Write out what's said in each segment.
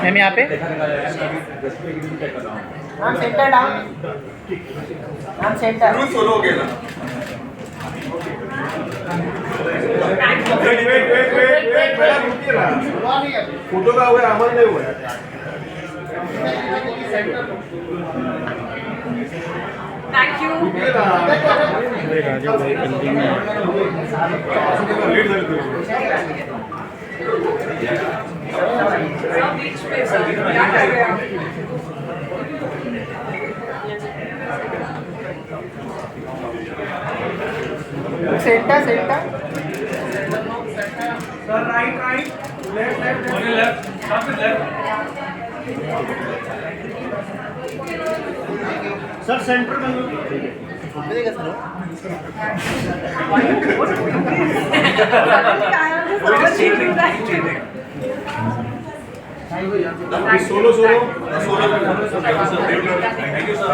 Ma'am यहाँ पे ma'am centre down, ma'am centre. Solo हो गया ना। फोटो का हुआ हमारा नहीं हुआ। Thank you. Centre centre. Sir, right, left, only left, stop it left. Sir, center में सोलो थैंक यू सर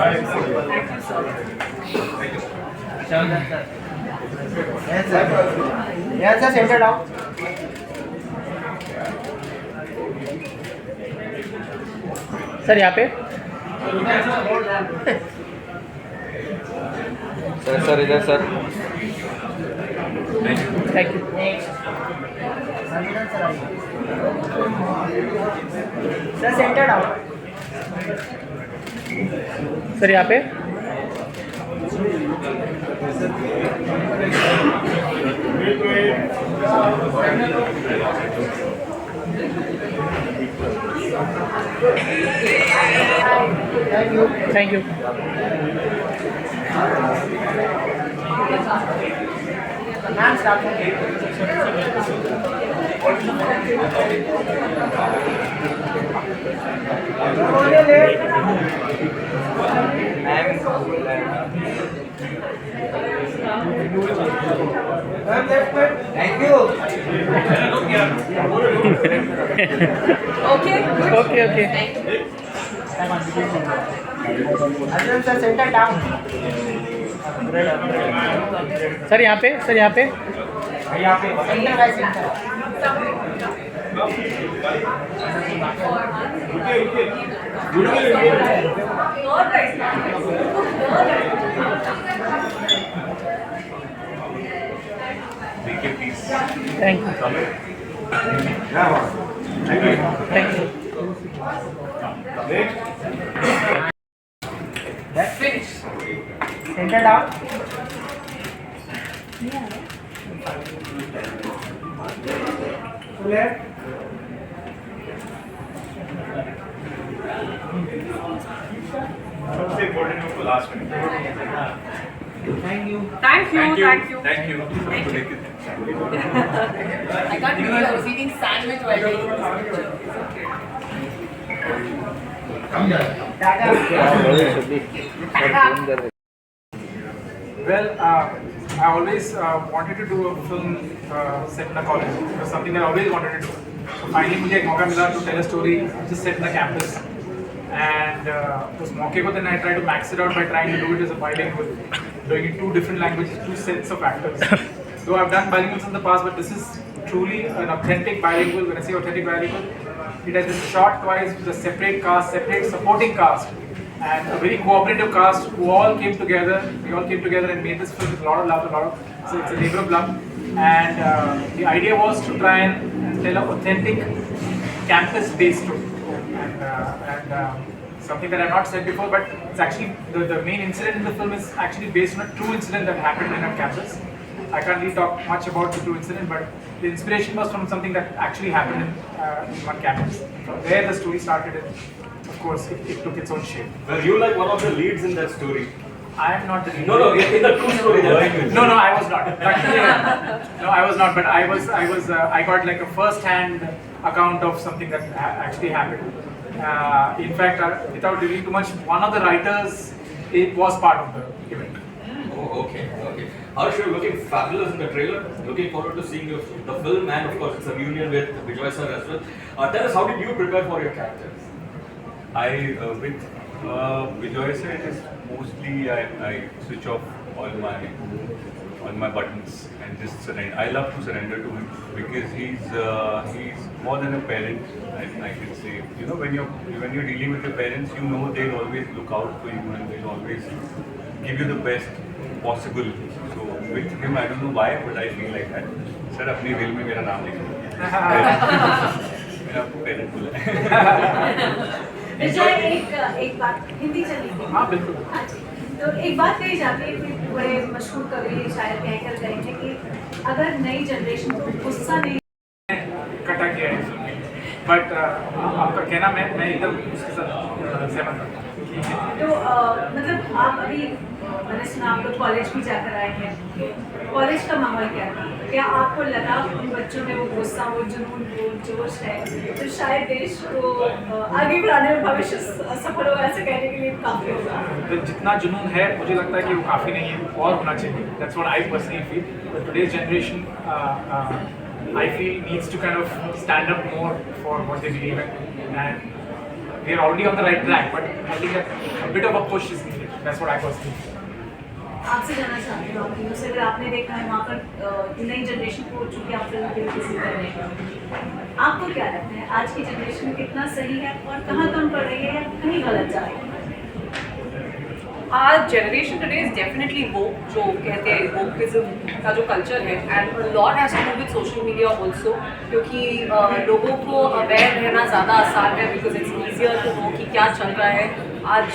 यहाँ से सेंटर डाउन। सर यहाँ पे सर इधर sir. Thank you sir centre down. Sir यहाँ पे thank you ma'am start. Thank you. Okay. Okay okay Arjun sir centre down. Sir यहाँ पे centre bye centre. Thank you thank you That's finished. Center down. Left. सबसे important आपको last में। Thank you. Thank you. Thank you. Thank you. I can't believe I was eating sandwich while taking this picture. Well, I always wanted to do a film set in a college. It was something that I always wanted to do. So finally, मुझे एक मौका मिला to tell a story just set in the campus. And उस मौके को then I tried to max it out by trying to do it as a bilingual, doing it 2 different languages, 2 sets of actors. Though I've done bilinguals in the past, but this is truly an authentic bilingual. When I say authentic bilingual, it has been shot twice with a separate cast, separate supporting cast, and a very cooperative cast who all came together. We all came together and made this film with a lot of love, so it's a labor of love. And the idea was to try and tell an authentic campus-based story. And something that I've not said before, but it's actually the main incident in the film is actually based on a true incident that happened in a campus. I can't really talk much about the true incident, but the inspiration was from something that actually happened in one campus. From there, the story started, and of course, it took its own shape. Well, you like one of the leads in that story. I am not the lead. No, in the true story. No, I was not. No, I was not. But I got like a first-hand account of something that actually happened. In fact, without revealing too much, one of the writers was part of the event. Oh, okay. Harsh, you're looking fabulous in the trailer. Looking forward to seeing the film, and of course, it's a reunion with Bejoy sir as well. Tell us, how did you prepare for your characters? With Bejoy sir, it is mostly I switch off all my on my buttons and just surrender. I love to surrender to him because he's more than a parent. I can say, you know, when you're dealing with your parents, you know they'll always look out for you and they'll always give you the best possible. So with him, I don't know why, but I feel like that. Sir, अपनी दिल में मेरा नाम लिखो. मैंने आपको parent बोला है. विजय एक बात हिंदी चलेगी। हाँ बिल्कुल। हाँ जी। तो एक बात कही जाती है कि बड़े मशहूर कवि शायर कहकर गए हैं कि अगर नई जनरेशन को गुस्सा नहीं कटा किया है फिल्म में, बट आपका कहना मैं एकदम उसके साथ सहमत हूँ। तो मतलब आप अभी मैंने सुना आप लोग कॉलेज भी जाकर आए हैं, कॉलेज का माहौल क्या था? क्या आपको लगा उन बच्चों में वो गुस्सा, वो जुनून, वो जोश है तो शायद देश को आगे बढ़ाने में भविष्य सफल होगा, ऐसे कहने के लिए काफ़ी होगा? तो जितना जुनून है मुझे लगता है कि वो काफ़ी नहीं है, और होना चाहिए. That's what I personally feel. But today's generation, I feel needs to kind of stand up more for what they believe in, and we are already on the right track. But I think that a bit of a push is needed. That's what I personally feel. आपसे जानना चाहती हूँ आपकी से, अगर आपने देखा है वहाँ पर नई जनरेशन को चूँकि आप फिल्म के किसी कर रहे हैं, आपको क्या लगता है आज की जनरेशन कितना सही है और कहाँ कम पड़ रही है या कहीं गलत जा रही है? Our generation today is definitely woke, जो कहते हैं wokeism का जो culture है, and a lot has to do with social media also, क्योंकि लोगों को aware रहना ज़्यादा आसान है because it's easier to know कि क्या चल रहा है. आज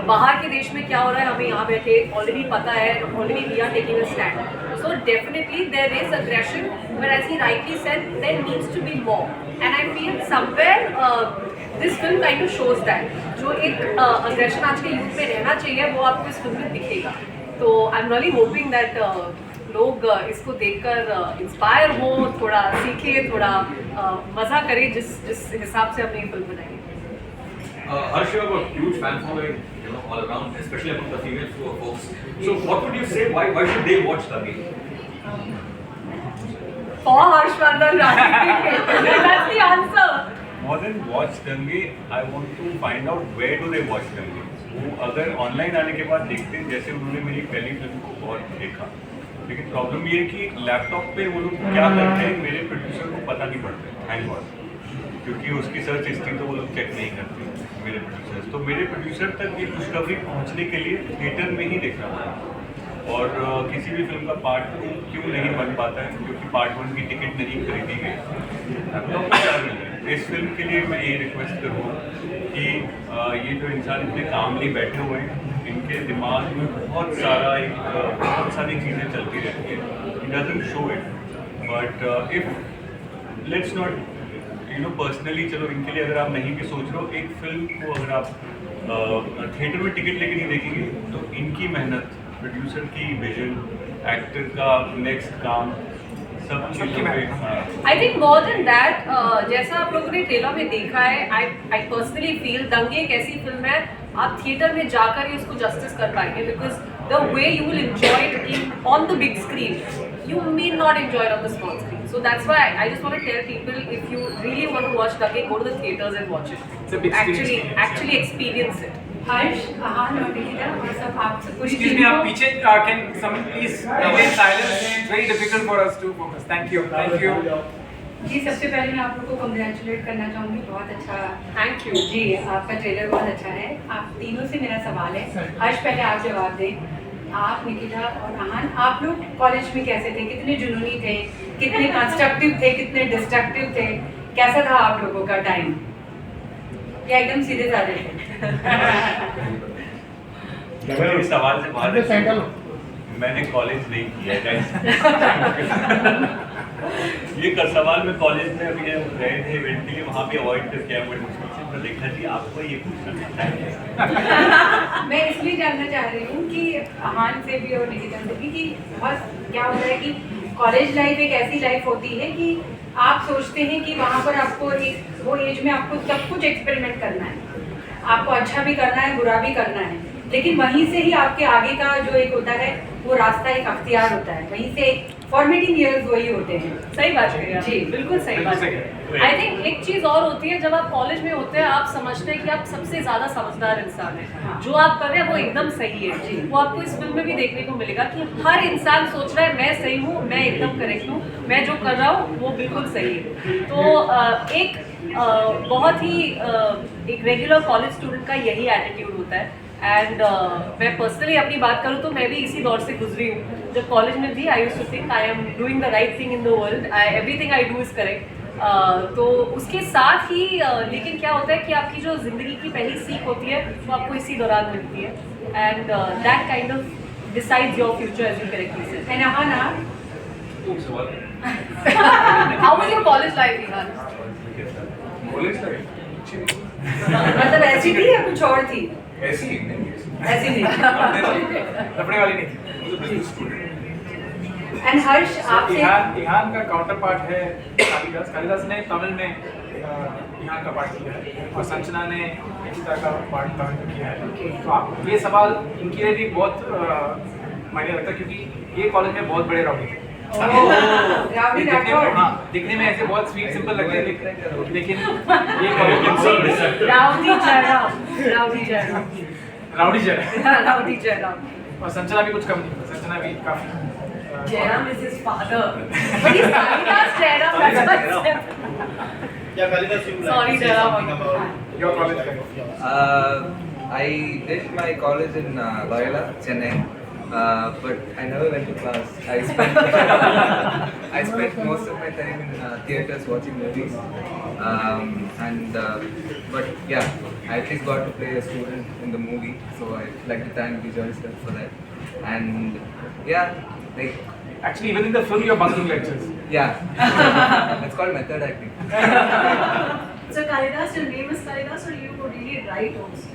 बाहर के देश में क्या हो रहा है हमें यहाँ बैठे ऑलरेडी पता है, already we are taking a stand. So definitely there is aggression, but as he rightly said, there needs to be more, and I feel somewhere this film kind of shows that. जो एक aggression आज के youth में रहना चाहिए वो आपको इस फिल्म में दिखेगा. तो I'm really hoping that लोग इसको देखकर इंस्पायर हो, थोड़ा सीखें, थोड़ा मज़ा करें जिस हिसाब से हमने ये फिल्म बनाई. Harsh, you have a huge fan following, you know, all around, especially among the female folks. So, what would you say? Why should they watch Dange? For Harsh Vardhan Rane, that's the answer. More than watch Dange, I want to find out where do they watch Dange. वो अगर online आने के बाद देखते हैं, जैसे उन्होंने मेरी पहली फिल्म को बहुत देखा, लेकिन प्रॉब्लम ये है कि लैपटॉप पे वो लोग क्या करते हैं मेरे प्रोड्यूसर को पता नहीं पड़ता. थैंक गॉड, क्योंकि उसकी सर्च हिस्ट्री तो वो लोग चेक नहीं करते मेरे प्रोड्यूसर्स. तो मेरे प्रोड्यूसर तक ये खुशखबरी पहुंचने के लिए थिएटर में ही देखना पड़ा. और किसी भी फिल्म का पार्ट 2 क्यों नहीं बन पाता है, क्योंकि पार्ट 1 की टिकट नहीं खरीदी गई. इस फिल्म के लिए मैं ये रिक्वेस्ट करूँगा कि ये जो इंसान इतने कामली बैठे हुए हैं, इनके दिमाग में बहुत सारी चीज़ें चलती रहती हैं. It doesn't show it, but if let's not personally, चलो इनके लिए अगर आप नहीं भी सोच रहे हो, एक फिल्म को अगर आप थिएटर में टिकट लेके नहीं देखेंगे तो इनकी मेहनत, प्रोड्यूसर की विजन, एक्टर का नेक्स्ट काम, सब चीज़ों पे. I think more than that, जैसा आप लोगों ने ट्रेलर में देखा है, I personally feel दंगे एक ऐसी फिल्म है आप थिएटर में जाकर ही उसको जस्टिस कर पाएंगे, because the way you will enjoy it on the big screen, you may not enjoy it on the small screen. So that's why I just want to tell people, if you really want to watch Dange, go to the theaters and watch it. It's a big screen actually experience it. हर्ष, अहान और निकिता और सब आपसे पूरी Excuse me, आप पीछे can someone please remain silent? It's very difficult for us to focus. Thank you. जी, सबसे पहले मैं आप लोग को कंग्रेचुलेट करना चाहूँगी, बहुत अच्छा. Thank you. जी, आपका ट्रेलर बहुत अच्छा है. आप तीनों से मेरा सवाल है, हर्ष पहले आप जवाब दें. आप, निकिता और अहान, आप लोग कॉलेज में कैसे थे? कितने जुनूनी थे, कितने कंस्ट्रक्टिव थे, कितने डिस्ट्रक्टिव थे? कैसा था आप लोगों का टाइम, या एकदम सीधे साधे थे? इस सवाल से बाहर मैंने कॉलेज नहीं किया है. ये सवाल में कॉलेज में अभी जब गए थे इवेंट के लिए, वहाँ पे अवॉइड करके आया, बट मुझसे देखा जी आपको ये पूछना है. मैं इसलिए जानना चाह रही हूँ कि अहान से भी और निकिता से भी, कि बहुत क्या होता है कि कॉलेज लाइफ एक ऐसी लाइफ होती है कि आप सोचते हैं कि वहाँ पर आपको एक वो एज में आपको सब कुछ एक्सपेरिमेंट करना है, आपको अच्छा भी करना है, बुरा भी करना है, लेकिन वहीं से ही आपके आगे का जो एक होता है वो रास्ता एक अख्तियार होता है, वहीं से एक फॉर्मेटिंग ईयर्स वही होते हैं। सही बात कही आप। जी। बिल्कुल सही बात है। आई थिंक एक चीज और होती है, जब आप कॉलेज में होते हैं आप समझते हैं कि आप सबसे ज्यादा समझदार इंसान हैं, जो आप कर रहे हैं वो एकदम सही है। वो आपको इस फिल्म में भी देखने को मिलेगा कि हर इंसान सोच रहा है मैं सही हूँ, मैं एकदम करेक्ट हूँ, मैं जो कर रहा हूँ वो बिल्कुल सही है। तो एक बहुत ही एक रेगुलर कॉलेज स्टूडेंट का यही एटीट्यूड होता है। एंड मैं पर्सनली अपनी बात करूँ तो मैं भी इसी दौर से गुजरी हूँ। जब कॉलेज में थी I used to think I am doing the right thing in the world, everything I do is correct. तो उसके साथ ही लेकिन क्या होता है कि आपकी जो ज़िंदगी की पहली सीख होती है वो आपको इसी दौरान मिलती है। And that kind of decides your future as you correctly said. And Ahana, how was your college life इहान? कॉलेज लाइफ मतलब ऐसी थी या कुछ और थी? ऐसी नहीं, ऐसी नहीं। लपड़े वाली नहीं थी। एंड हर्ष आपसे इहान का काउंटर पार्ट है कालिदास ने तमिल में इहान का पार्ट किया है और संजना ने निकिता का पार्ट तमिल में किया है। तो आप ये सवाल इनके लिए भी बहुत मायने रखता है क्योंकि ये कॉलेज में बहुत बड़े राउडी थे। राउडी राठौड़। हाँ, दिखने में ऐसे बहुत स्वीट सिंपल लगते हैं लेकिन ये college rowdy Jairam, rowdy Jairam, rowdy जय राउडी जयराम। और संजना भी कुछ कम नहीं, संजना भी काफी Jairam is his father. But he's Kalidas Jairam, that's why I said. Yeah, Kalidas, you like Sorry, to say Jairam. something about your college life. I did my college in Loyola, Chennai, but I never went to class. I spent most of my time in theaters watching movies, but yeah, I at least got to play a student in the movie, so I'd like to thank Bejoy sir for that. And yeah, like Actually, even in the film, you're bunking lectures. yeah, it's called method acting. So Kalidas, your name is Kalidas, or you would really write also?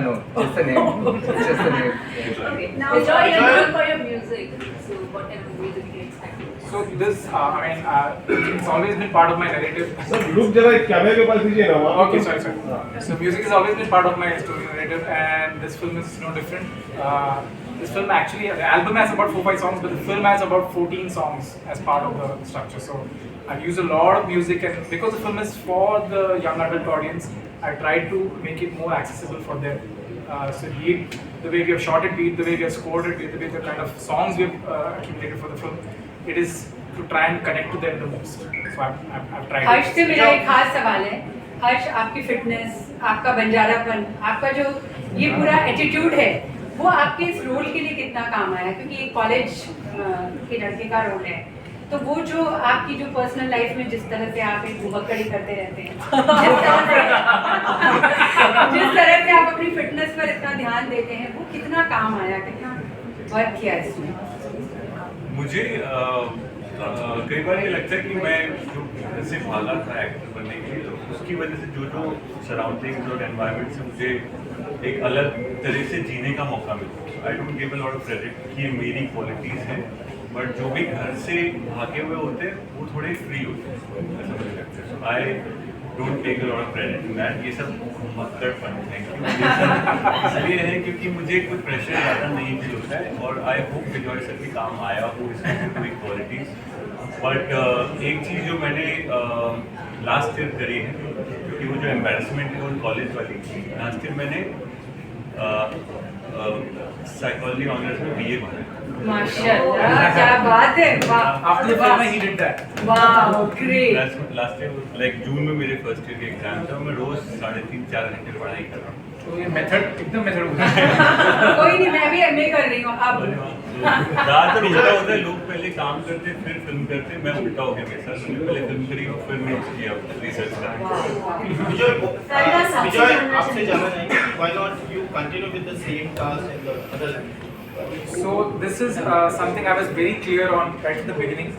No, just the name. It's just the name. Yeah. Okay, now Bejoy, you're known for your music. So what kind of music do you expect? So this, it's always been part of my narrative. Sir रुक जरा कैमरे के पास दीजिए ना वहाँ Okay, sorry. So music has always been part of my story narrative, and this film is no different. This film actually, the album has about 4-5 songs, but the film has about 14 songs as part of the structure. So I've used a lot of music, and because the film is for the young adult audience, I tried to make it more accessible for them. So be it the way we have shot it, be it the way we have scored it, be it the way the kind of songs we have accumulated for the film, it is to try and connect to them the most. So I've tried. हर्ष से मेरा एक खास सवाल है। हर्ष, आपकी fitness, आपका बंजारापन, आपका जो ये पूरा एटीट्यूड है, वो आपके इस रोल के लिए कितना काम आया? क्योंकि एक कॉलेज के लड़के का रोल है, तो वो जो आपकी जो पर्सनल लाइफ में जिस तरह से आप एक भुभक्कड़ी करते रहते हैं, जिस तरह से आप अपनी फिटनेस पर इतना ध्यान देते हैं, वो कितना काम आया, कितना वर्क किया इसमें? मुझे कई बार ये लगता है कि मैं जो जैसे भागा था एक्टर बनने के लिए, तो उसकी वजह से जो जो सराउंडिंग्स और एनवायरनमेंट से मुझे एक अलग तरह से जीने का मौका मिला। I don't give a lot of credit कि ये मेरी क्वालिटीज़ हैं, बट जो भी घर से भागे हुए होते हैं वो थोड़े फ्री होते हैं, ऐसा मुझे लगता है। So I don't take a lot of credit in that. ये सब मक्कड़पन, थैंक यू, इसलिए है क्योंकि मुझे कोई प्रेशर ज़्यादा नहीं फील होता है, और आई होप बिजॉय सर भी काम आया हो इसमें कोई क्वालिटीज़। बट एक चीज़ जो मैंने लास्ट ईयर करी है, क्योंकि वो जो एम्बेरसमेंट है वो कॉलेज वाली, लास्ट ईयर मैंने साइकोलॉजी ऑनर्स में BA भरा है। माशाल्लाह, क्या बात है, वाह। After the film, he did that. वाह, ग्रेट। लास्ट ईयर लाइक जून में मेरे फर्स्ट ईयर के एग्जाम था, मैं रोज 3.5-4 घंटे पढ़ाई कर रहा हूँ। तो ये मेथड एकदम मेथड हो गया। कोई नहीं, मैं भी MA कर रही हूँ अब। ज़्यादातर उल्टा होता है, लोग पहले काम करते फिर फिल्म करते, मैं उल्टा हो गया मेरे साथ। मैंने पहले फिल्म करी और फिर मैं किया रिसर्च करा। विजय आपसे जानना चाहेंगे why not you continue with the same task in the other language? So this is something I was very clear on right at the beginning,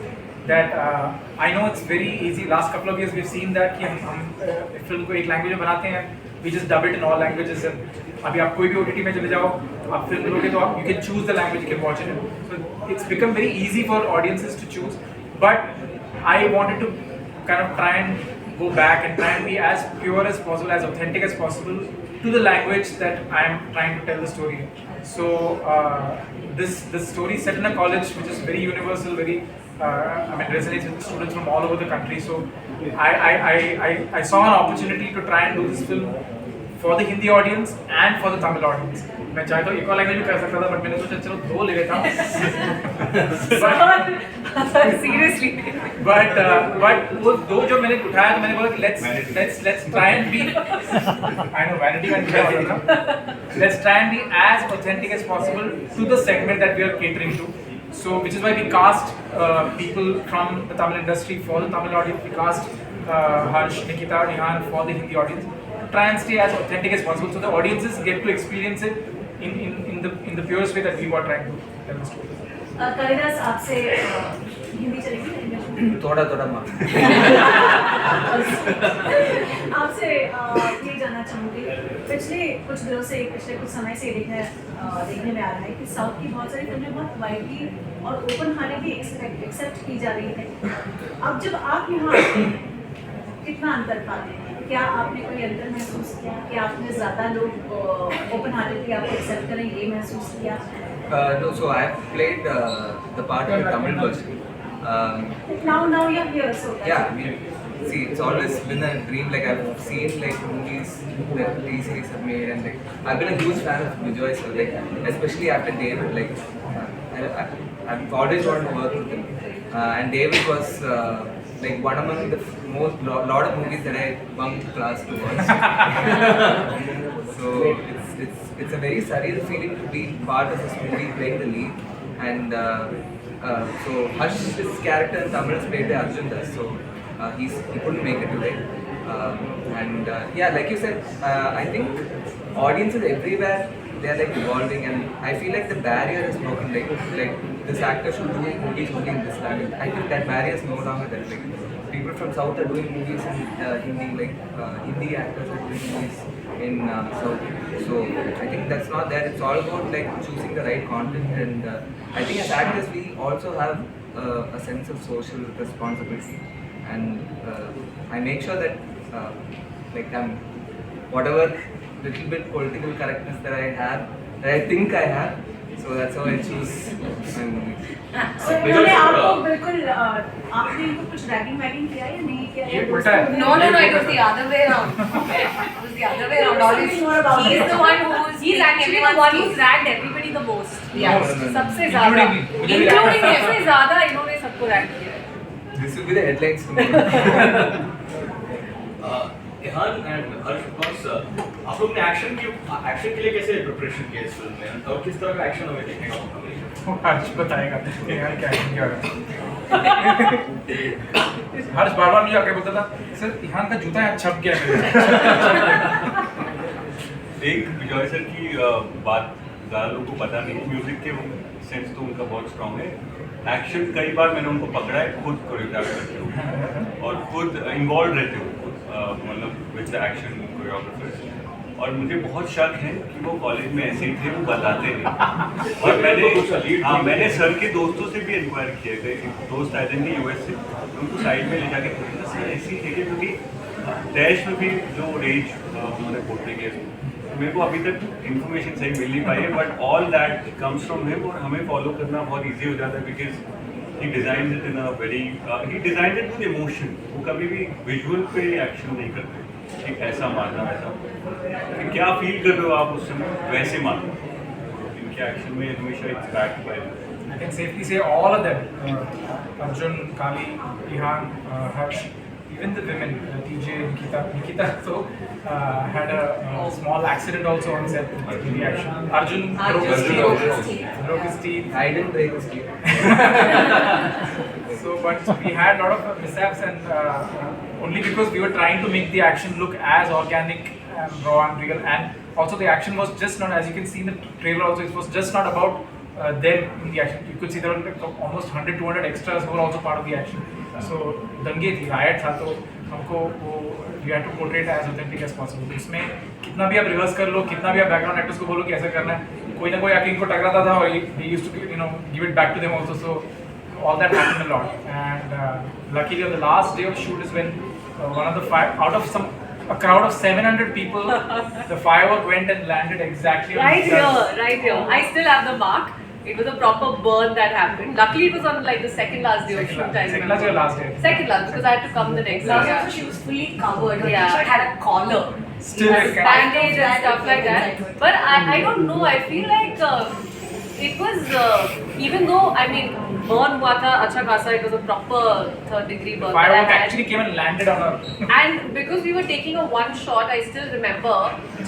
that I know it's very easy. Last couple of years we've seen that कि हम film को एक language में बनाते हैं, we just dub it in all languages. अभी आप कोई भी OTT में चले जाओ, आप फिल्म करोगे तो आप you can choose the language, you can watch it. So it's become very easy for audiences to choose. But I wanted to kind of try and go back and try and be as pure as possible, as authentic as possible to the language that I am trying to tell the story in. So this story is set in a college which is very universal, very resonates with students from all over the country. So I saw an opportunity to try and do this film for the Hindi audience and for the Tamil audience. मैं चाहे तो एक और language भी कर सकता था, but मैंने सोचा चलो दो ले लेता हूँ. Seriously. But वो दो जो मैंने उठाया तो मैंने बोला कि let's try and be, I know vanity and let's try and be as authentic as possible to the segment that we are catering to. So which is why we cast people from the Tamil industry for the Tamil audience. We cast Harsh, Nikita, Ehan for the Hindi audience. Try and stay as authentic as possible so the audiences get to experience it in the purest way that we were trying to tell the story. Kalidas आपसे हिंदी चलेगी थोड़ा माँ आपसे ये जानना चाहूँगी पिछले कुछ दिनों से पिछले कुछ समय से देखने में आ रहा है कि साउथ की बहुत सारी फिल्में बहुत वाइडली और ओपन हार्टेडली एक्सेप्ट की जा रही है. अब जब आप यहाँ कितना अंतर पाते हैं? क्या आपने कोई अंतर महसूस किया कि आपने ज़्यादा लोग ओपन हार्टेडली आपको एक्सेप्ट करें ये महसूस किया? No, so I have played the part of the Tamil version. Now you're here, so Yeah, I mean, see, it's always been a dream. Like I've seen like movies that these series have made, and like I've been a huge fan of Bejoy, so like especially after David, like I've always wanted to work with him, and David was like one among the most lot of movies that I bunked class to watch. So it's a very surreal feeling to be part of this movie, playing the lead, and so Harsh's character in Tamil is played by Arjun Das, so he couldn't make it today, and yeah, like you said, I think audiences everywhere they are like evolving, and I feel like the barrier is broken. Like this actor should do movies only in this language. I think that barrier is no longer there. Like people from South are doing movies in Hindi, like Hindi actors are doing movies in South. So I think that's not there. It's all about like choosing the right content, and I think as actors we also have a sense of social responsibility, and I make sure that like whatever little bit political correctness that I have, that I think I have, so that's how I choose my movies. So उन्होंने आपको बिल्कुल आपने इनको कुछ ragging waging किया या नहीं किया? ये उल्टा है. No, it was the other way around. It was the other way around. Always, he's the one he's actually the one who's ragged everybody the most. Yeah. सबसे ज़्यादा. Including सबसे ज़्यादा इन्होंने सबको रैग किया. This will be the headlines tomorrow. Ehan and Harsh, of course, आप लोग ने एक्शन के लिए कैसे प्रिपरेशन किया इस फिल्म में और किस तरह का एक्शन हमें देखने को मिलेगा? हर्ष बताएगा यार क्या क्या हर्ष बार मुझे आके बोलता था सर इहान का जूता यहाँ छप गया मेरे. एक विजय सर की बात ज़्यादा लोगों को पता नहीं, म्यूजिक के सेंस तो उनका बहुत स्ट्रॉन्ग है. एक्शन कई बार मैंने उनको पकड़ा है, खुद कोरियोग्राफ करते हो और खुद इन्वॉल्व रहते हो मतलब विद द एक्शन कोरियोग्राफर्स. और मुझे बहुत शक है कि वो कॉलेज में ऐसे ही थे, वो बताते नहीं. और मैंने सर के दोस्तों से भी इंक्वायर किया कि दोस्त आए थे US से, उनको साइड में ले जाके पूछा सर ऐसी है क्योंकि डैश में भी जो रेंज उन्होंने पोर्ट्रे किया मेरे को अभी तक इन्फॉर्मेशन सही मिल नहीं पाई है, but all that comes from him और हमें फॉलो करना बहुत ईजी हो जाता है because he designed it in a very he designed it with emotion. वो कभी भी विजुअल पे एक्शन नहीं करते कि ऐसा मारना वैसा, क्या फील कर रहे हो आप उस समय वैसे मारना. इनके एक्शन में हमेशा it's backed by. I can safely say all of them, Arjun, Kali, Ehan, Harsh, even the women, TJ, Nikita so had a small accident also on set in the action. Arjun broke his teeth. I didn't break his teeth. So, but we had a lot of mishaps, and only because we were trying to make the action look as organic and raw and real, and also the action was just not, as you can see in the trailer also, it was just not about them in the action. You could see there were like almost 100-200 extras who were also part of the action. So दंगे थी, riot था, तो हमको वो we had to portray it as authentic as possible. इसमें कितना भी आप रिवर्स कर लो, कितना भी आप बैकग्राउंड एक्टर्स को बोलो कि ऐसा करना है, कोई ना कोई आके इनको टकराता था और they used to give it back to them also. So all that happened a lot, and luckily on the last day of shoot is when one of the out of a crowd of 700 people, the firework went and landed exactly on Right here. I still have the mark. It was a proper burn that happened. Luckily, it was on like the second last day of shoot. I Second remember. last or last day? Second last, because I had to come the next day. Last Yeah. also she was fully covered. Her Yeah. t-shirt had a collar. Still Yes, kind bandage and stuff like that. But I don't know. I feel like it was even though I mean burn हुआ था अच्छा खासा. It was a proper third degree burn. that I Firework had. actually came and landed on her. And because we were taking a one shot, I still remember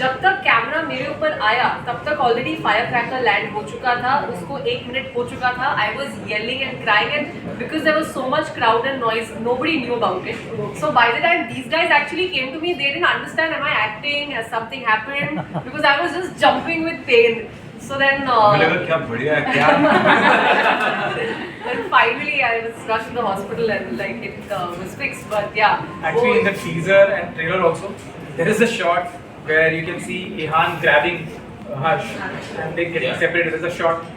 जब तक camera मेरे ऊपर आया तब तक already firecracker land हो चुका था. उसको 1 मिनट हो चुका था. I was yelling and crying, and because there was so much crowd and noise, nobody knew about it. So by the time these guys actually came to me, they didn't understand, am I acting? Has something happened? Because I was just jumping with pain. So then मुझे लगा क्या बढ़िया है क्या then finally I was rushed to the hospital and like it was fixed. But yeah. Actually, in the teaser and trailer also, there is a shot where you can see Ehan grabbing Harsh and they getting separated. There's a shot.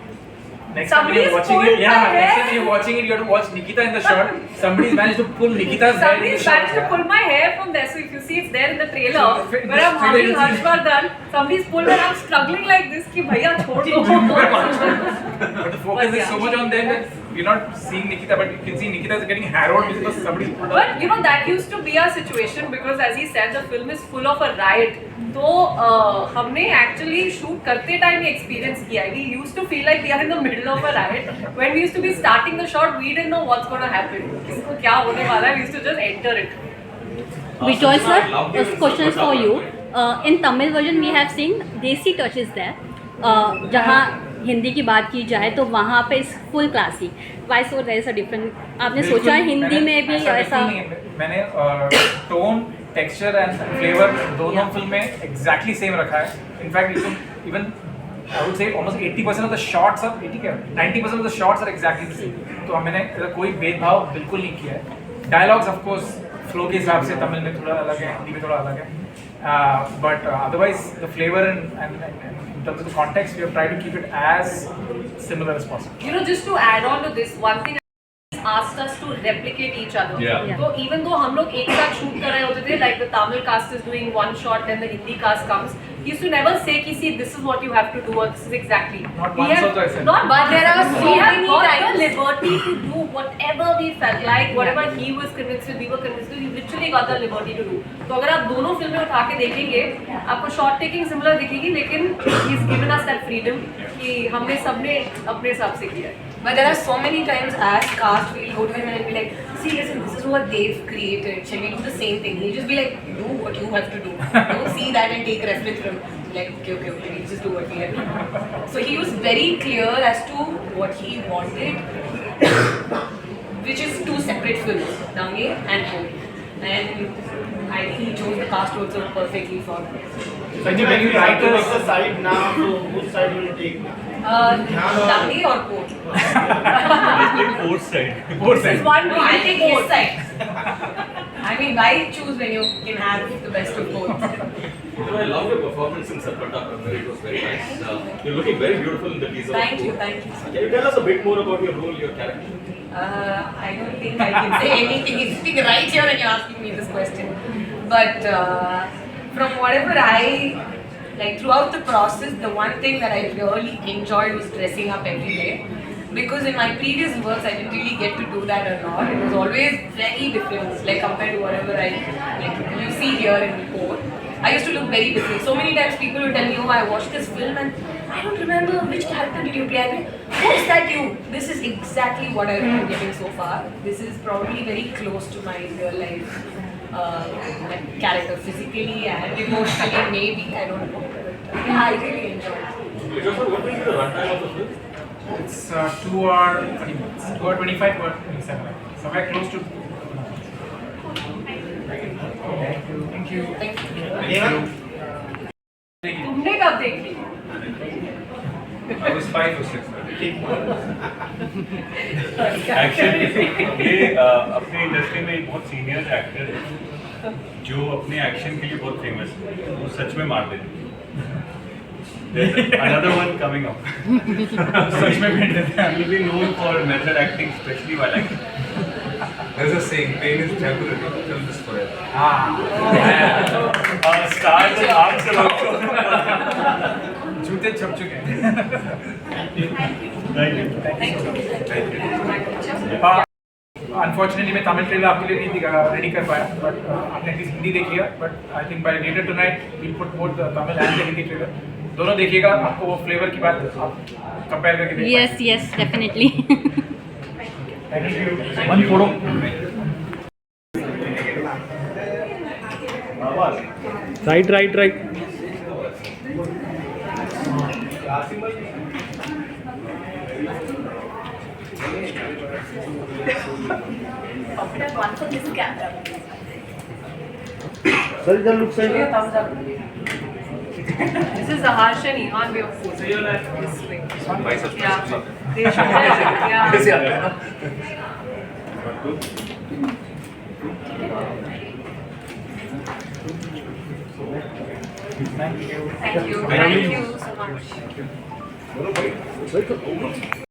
Next time Somebody's you're watching pulled it, yeah. my Next hair. time you're watching it, you have to watch Nikita in the shot. Somebody's managed to pull Nikita's hair in the Somebody's shot. managed to pull my hair from there. So if you see, it's there in the trailer. So, Where I'm this trailer hugging is- Harshvardhan. Somebody's pulled and I'm struggling like this. Ki bhaiya chhod do. But the focus But is yeah. so much on them that you're not seeing Nikita, but you can see Nikita is getting harrowed because somebody's pulled But you know that used to be our situation because as he said, the film is full of a riot. तो हमने actually shoot करते time ये experience किया. We used to feel like we are in the middle of a riot. When we used to be starting the shot, we didn't know what's going to happen. किसको क्या होने वाला है? We used to just enter it. Bejoy sir, I loved this it. question is for you. In Tamil version we have seen desi touches there. जहाँ हिंदी की बात की जाए तो वहाँ पे full classy. Why so there is a different? आपने सोचा है हिंदी में भी ऐसा? मैंने टोन, टेक्सचर एंड फ्लेवर दोनों फिल्म में एग्जैक्टली सेम रखा है. In fact even I would say almost 80% of the shots are 90% of the shots are exactly the same. तो मैंने कोई भेदभाव बिल्कुल नहीं किया है. Dialogues of course फ्लो के हिसाब से तमिल में थोड़ा अलग है, हिंदी में थोड़ा अलग है. But otherwise the flavor and in terms of the context we have tried to keep it as similar as possible. You know, just to add on to this, one thing asked us to replicate each other. Yeah. So even though हम लोग एक साथ shoot कर रहे होते थे, like the Tamil cast is doing one shot, then the Hindi cast comes. He used to never say, "Ki see, this is what you have to do, or this is exactly." Not We once have- also I said. Not, but there are so We have many got times. the liberty to do whatever we felt like, whatever he was convinced with, we were convinced with. We literally got the liberty to do. तो अगर आप दोनों फिल्में उठा के देखेंगे, आपको shot taking similar दिखेगी, लेकिन he's given us that freedom कि हमने सबने अपने हिसाब से किया है. But there are so many times as cast we'll go to him and be like, see, listen, this is what they've created. Shall we do the same thing? He'll just be like, do what you have to do. Don't see that and take reference from. Like, okay, we'll just do what we have to do. So he was very clear as to what he wanted, which is two separate films, Dange and Bhanu. And I think he chose the cast also perfectly for this. When you write to make the side now, so which side will you take? Dange or Bhanu? let's take fourth side. both This is sides. one No, I'll take his both. side. I mean, why choose when you can have the best of both? You know, I love your performance in Sarpata. It was very nice. You're looking very beautiful in the teaser. Thank you, thank you. Can you tell us a bit more about your role, your character? I don't think I can say anything right here when you're asking me this question. But from whatever I like throughout the process, the one thing that I really enjoyed was dressing up every day. Because in my previous works, I didn't really get to do that a lot. It was always very different, like compared to whatever you see here in the court. I used to look very different. So many times people will tell me, oh, I watched this film and I don't remember which character did you play. I mean, who is that you? This is exactly what I've been getting so far. This is probably very close to my real life character, physically and emotionally, maybe. I don't know. But yeah, I really enjoy it. Because what will be the runtime of the film? It's 2 hour 30 minutes. 2 hour 25, 2 hour 27. Somewhere close to. Thank you. Thank you. Ehan? तुमने कब देखी? I was 5 or 6. Actually, ये अपने industry में एक बहुत senior actor है जो अपने एक्शन के लिए बहुत फेमस है. वो सच में मार देते हैं. There's another one coming up. सच में भेज देते हैं. He will be known for method acting, especially while acting. There's a saying, pain is temporary, film is forever. हाँ. Stars and arms are also. कुत्ते छप चुके हैं अनफॉर्चुनेटली मैं तमिल ट्रेलर आपके लिए नहीं रेडी कर पाया बट आपने एटलीस्ट हिंदी देखी है but I think by later tonight we put both the Tamil and the Hindi trailer दोनों देखिएगा आपको वो फ्लेवर की बात आप कंपेयर करके देखिए yes yes definitely thank you one photo right right right One for this camera. Sir, the look side. Thumbs up. This is the Harsh and Ehan way of posing. This way. Yeah. They should have. Yeah. Thank you Thank you. Thank you so much.